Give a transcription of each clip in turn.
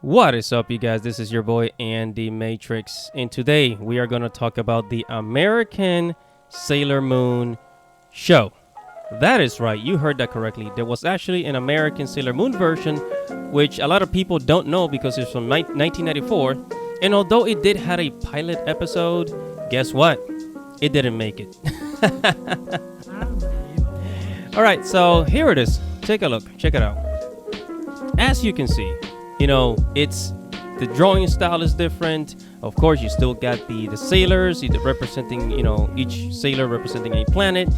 What is up, you guys? This is your boy Andy Matrix, and today we are going to talk about the American Sailor Moon show. That is right, you heard that correctly. There was actually an American Sailor Moon version, which a lot of people don't know because it's from 1994. And although it did have a pilot episode, guess what? It didn't make it. All right, so here it is. Take a look. Check it out. As you can see, it's the drawing style is different. Of course, you still got the sailors, either representing, each sailor representing a planet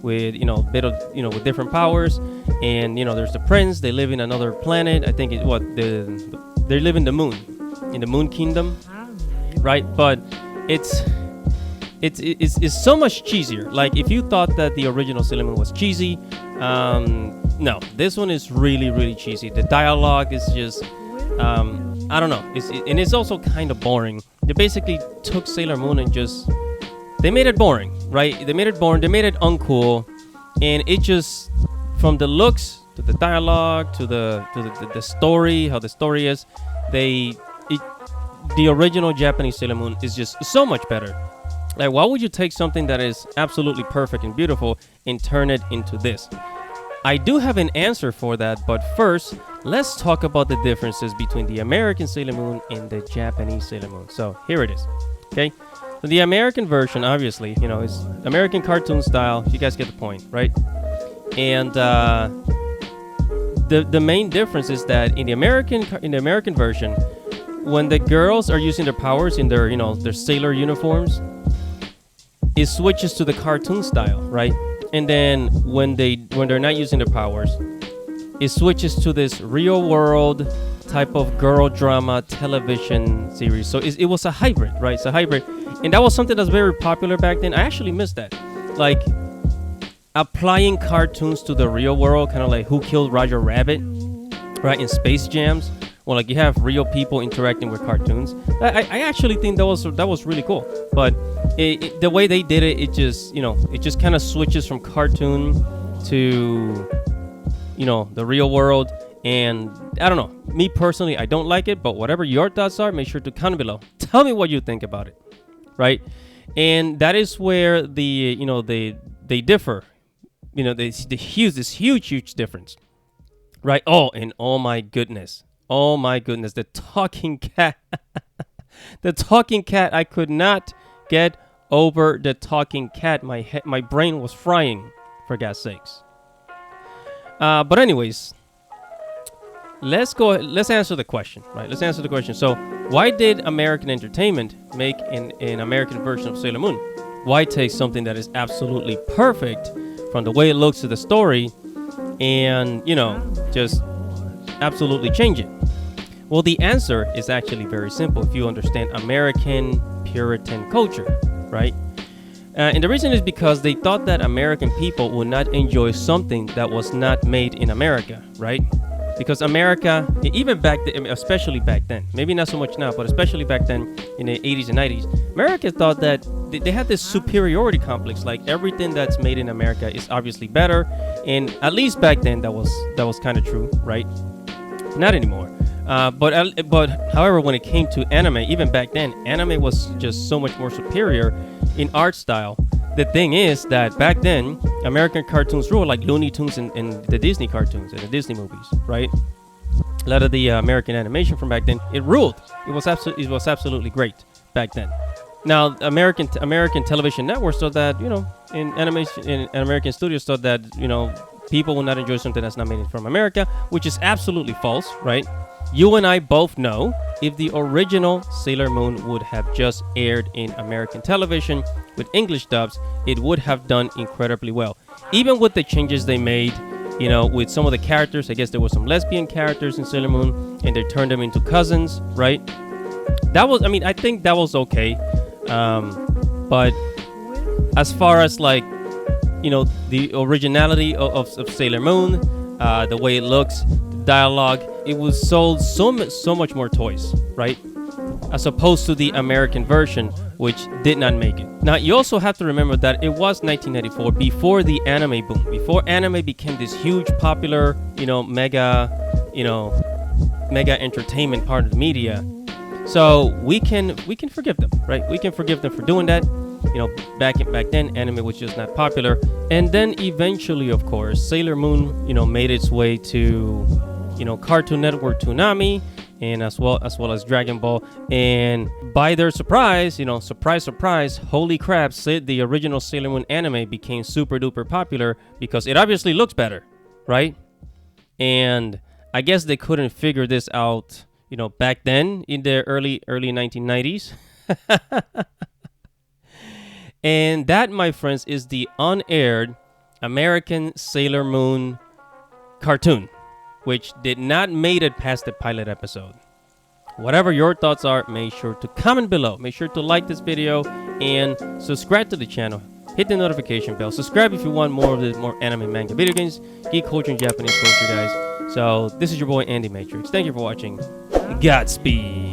with, bit of, with different powers. And, there's the prince. They live in another planet. I think they live in the moon kingdom, right? But it's so much cheesier. Like, if you thought that the original Sailor Moon was cheesy, no, this one is really, really cheesy. The dialogue is just, I don't know. And it's also kind of boring. They basically took Sailor Moon and they made it boring, right? They made it boring. They made it uncool. And it just, from the looks to the dialogue to the story, how the story is, the original Japanese Sailor Moon is just so much better. Like, why would you take something that is absolutely perfect and beautiful and turn it into this? I do have an answer for that, but first, let's talk about the differences between the American Sailor Moon and the Japanese Sailor Moon. So here it is. Okay, so the American version, obviously, is American cartoon style. You guys get the point, right? And the main difference is that in the American version, when the girls are using their powers in their their sailor uniforms, it switches to the cartoon style, right? And then when they're not using their powers, it switches to this real world type of girl drama television series. So it was a hybrid, right? It's a hybrid. And that was something that's very popular back then. I actually missed that. Like, applying cartoons to the real world, kind of like Who Killed Roger Rabbit, right? In Space Jams. Well, like, you have real people interacting with cartoons. I actually think that was really cool. But the way they did it, it just kind of switches from cartoon to, the real world. And I don't know. Me personally, I don't like it. But whatever your thoughts are, make sure to comment below. Tell me what you think about it, right? And that is where they differ. This huge difference, right? Oh my goodness. Oh my goodness, the talking cat. The talking cat, I could not get over the talking cat. My brain was frying, for God's sakes. But anyways, let's answer the question, right? Let's answer the question. So, why did American Entertainment make an American version of Sailor Moon? Why take something that is absolutely perfect from the way it looks to the story and, just absolutely change it? Well, the answer is actually very simple if you understand American Puritan culture, right? And the reason is because they thought that American people would not enjoy something that was not made in America, right? Because America, even back then, especially back then, maybe not so much now, but especially back then in the 80s and 90s, America thought that they had this superiority complex, like everything that's made in America is obviously better. And at least back then, that was kind of true, right? Not anymore. But however, when it came to anime, even back then, anime was just so much more superior in art style. The thing is that back then, American cartoons ruled, like Looney Tunes and the Disney cartoons and the Disney movies, right? A lot of the American animation from back then, it ruled. It was absolutely great back then. Now, American television networks thought that, in animation, in American studios thought that, people will not enjoy something that's not made from America, which is absolutely false, right? You and I both know if the original Sailor Moon would have just aired in American television with English dubs, it would have done incredibly well. Even with the changes they made, with some of the characters, I guess there were some lesbian characters in Sailor Moon, and they turned them into cousins, right? I think that was okay. But as far as the originality of Sailor Moon, the way it looks, the dialogue, it was sold so much more toys, right? As opposed to the American version, which did not make it. Now, you also have to remember that it was 1994, before the anime boom, before anime became this huge, popular, mega, mega entertainment part of the media. So we can forgive them, right? We can forgive them for doing that. You know, back then, anime was just not popular. And then eventually, of course, Sailor Moon, you know, made its way to, you know, Cartoon Network Toonami, and as well as Dragon Ball. And by their surprise, you know, surprise, holy crap, the original Sailor Moon anime became super duper popular because it obviously looks better, right? And I guess they couldn't figure this out, you know, back then in the early 1990s. And that, my friends, is the unaired American Sailor Moon cartoon, which did not make it past the pilot episode. Whatever your thoughts are, make sure to comment below. Make sure to like this video and subscribe to the channel. Hit the notification bell. Subscribe if you want more of this, more anime, manga, video games, geek culture, and Japanese culture, guys. So this is your boy Andy Matrix. Thank you for watching. Godspeed.